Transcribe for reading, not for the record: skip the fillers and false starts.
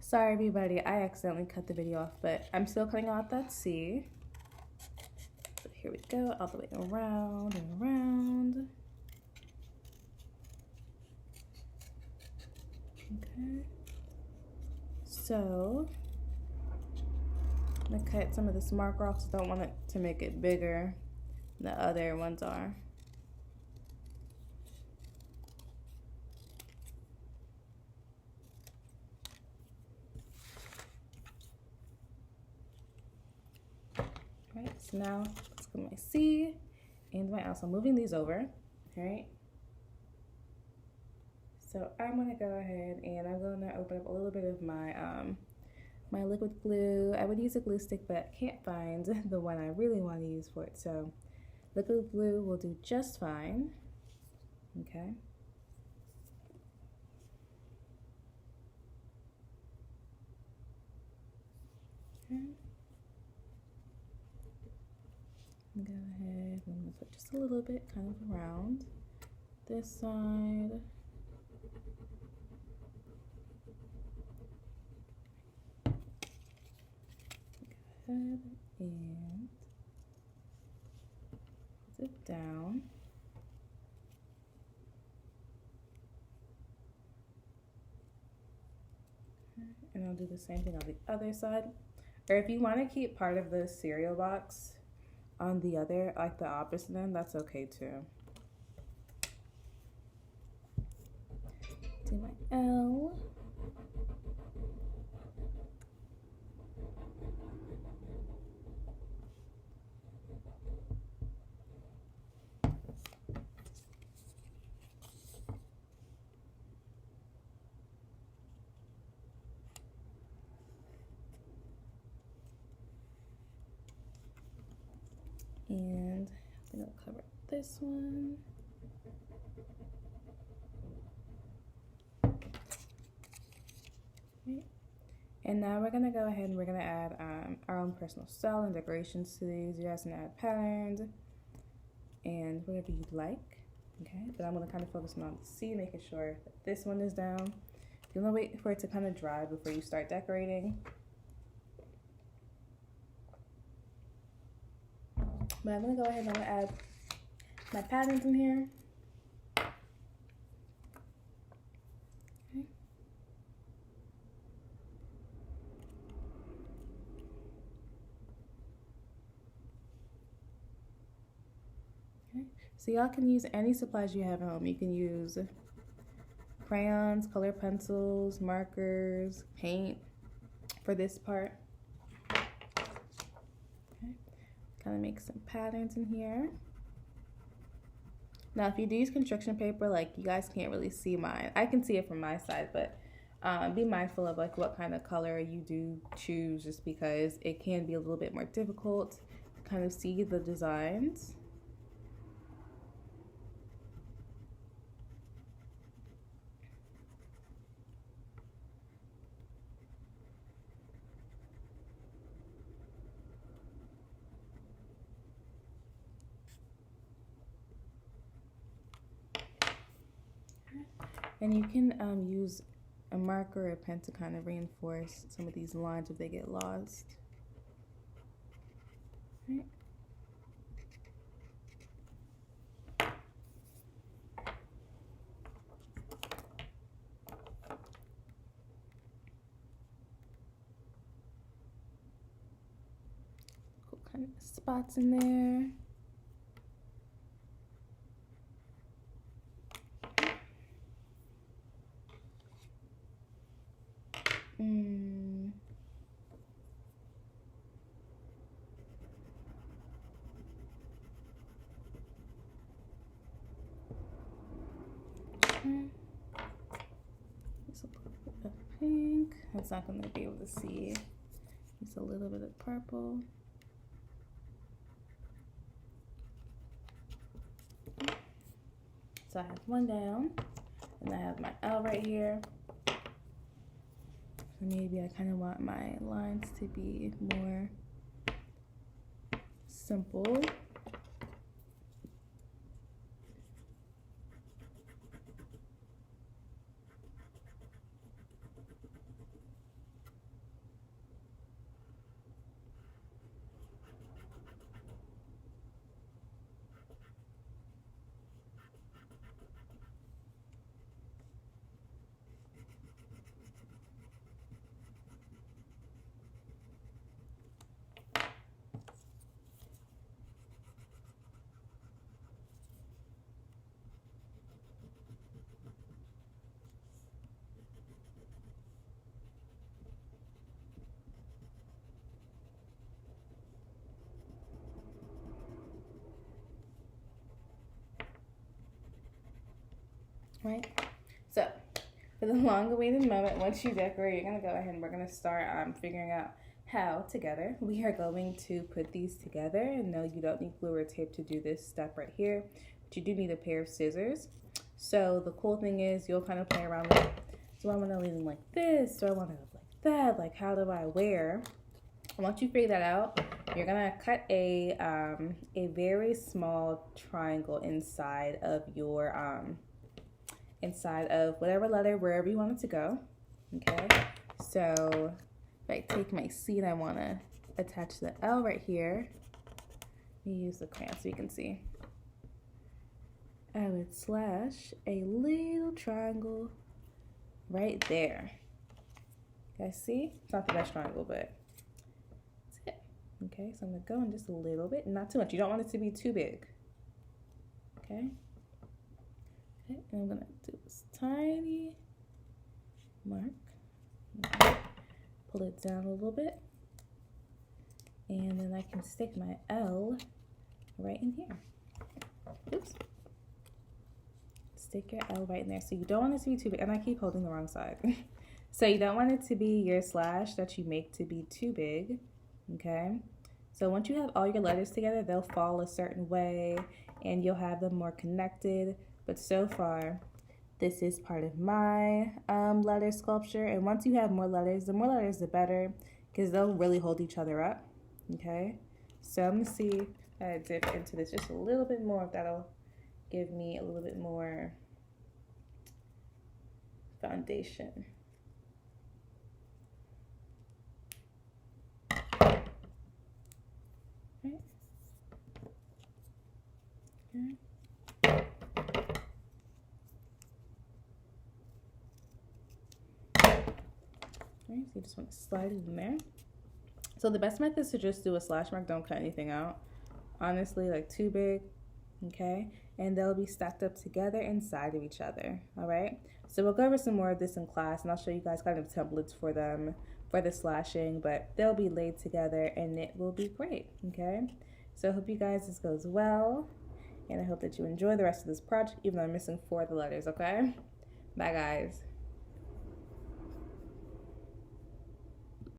Sorry everybody, I accidentally cut the video off, but I'm still cutting off that C. So here we go, all the way around and around. Okay. So I'm gonna cut some of this marker off because I don't want it to make it bigger than the other ones are. Alright, so now let's go to my C and my L. So I'm moving these over. Alright. So I'm gonna go ahead and I'm gonna open up a little bit of my my liquid glue. I would use a glue stick, but can't find the one I really want to use for it. So liquid glue will do just fine. Okay. Go ahead, I'm gonna put just a little bit kind of around this side. Go ahead and put it down. And I'll do the same thing on the other side. Or if you want to keep part of the cereal box on the other, like the opposite end, that's okay too. Do my L. And I'm gonna cover this one. Okay. And now we're gonna go ahead and we're gonna add our own personal style and decorations to these. You guys can add patterns and whatever you'd like. Okay, but I'm gonna kind of focus on the C, making sure that this one is down. You wanna wait for it to kind of dry before you start decorating. But I'm gonna go ahead and I'm gonna add my patterns in here. Okay. Okay. So y'all can use any supplies you have at home. You can use crayons, color pencils, markers, paint for this part. Okay. Kind of make some patterns in here. Now, if you do use construction paper, like you guys can't really see mine. I can see it from my side, but be mindful of like what kind of color you do choose, just because it can be a little bit more difficult to kind of see the designs. And you can use a marker or a pen to kind of reinforce some of these lines if they get lost. Right. Cool kind of spots in there. Just a little bit of pink. That's not going to be able to see. Just a little bit of purple. So I have one down, and I have my L right here. So maybe I kind of want my lines to be more simple. right? So for the long-awaited moment, once you decorate, you're gonna go ahead and we're gonna start figuring out how together we are going to put these together. And no, you don't need glue or tape to do this step right here, but you do need a pair of scissors. So the cool thing is you'll kind of play around with, do I want to leave them like this? Do I want to look like that? Like, how do I wear? And once you figure that out, you're gonna cut a very small triangle inside of your inside of whatever letter, wherever you want it to go. Okay, so if I take my C and I want to attach the L right here, let me use the crayon so you can see. I would slash a little triangle right there. You guys see? It's not the best triangle, but that's it. Okay, so I'm gonna go in just a little bit, not too much. You don't want it to be too big. Okay. Okay, and I'm gonna do this tiny mark. Okay. Pull it down a little bit, and then I can stick my L right in here. Oops. Stick your L right in there. So you don't want it to be too big, and I keep holding the wrong side. So you don't want it to be your slash that you make to be too big, okay? So once you have all your letters together, they'll fall a certain way, and you'll have them more connected. But so far, this is part of my letter sculpture. And once you have more letters, the more letters, the better, because they'll really hold each other up, okay? So I'm gonna see if I dip into this just a little bit more, if that'll give me a little bit more foundation. Right. Okay. Right, so you just want to slide it in there. So the best method is to just do a slash mark. Don't cut anything out. Honestly, like too big, okay? And they'll be stacked up together inside of each other, all right? So we'll go over some more of this in class, and I'll show you guys kind of templates for them, for the slashing, but they'll be laid together and it will be great, okay? So I hope you guys this goes well, and I hope that you enjoy the rest of this project, even though I'm missing 4 of the letters, okay? Bye, guys.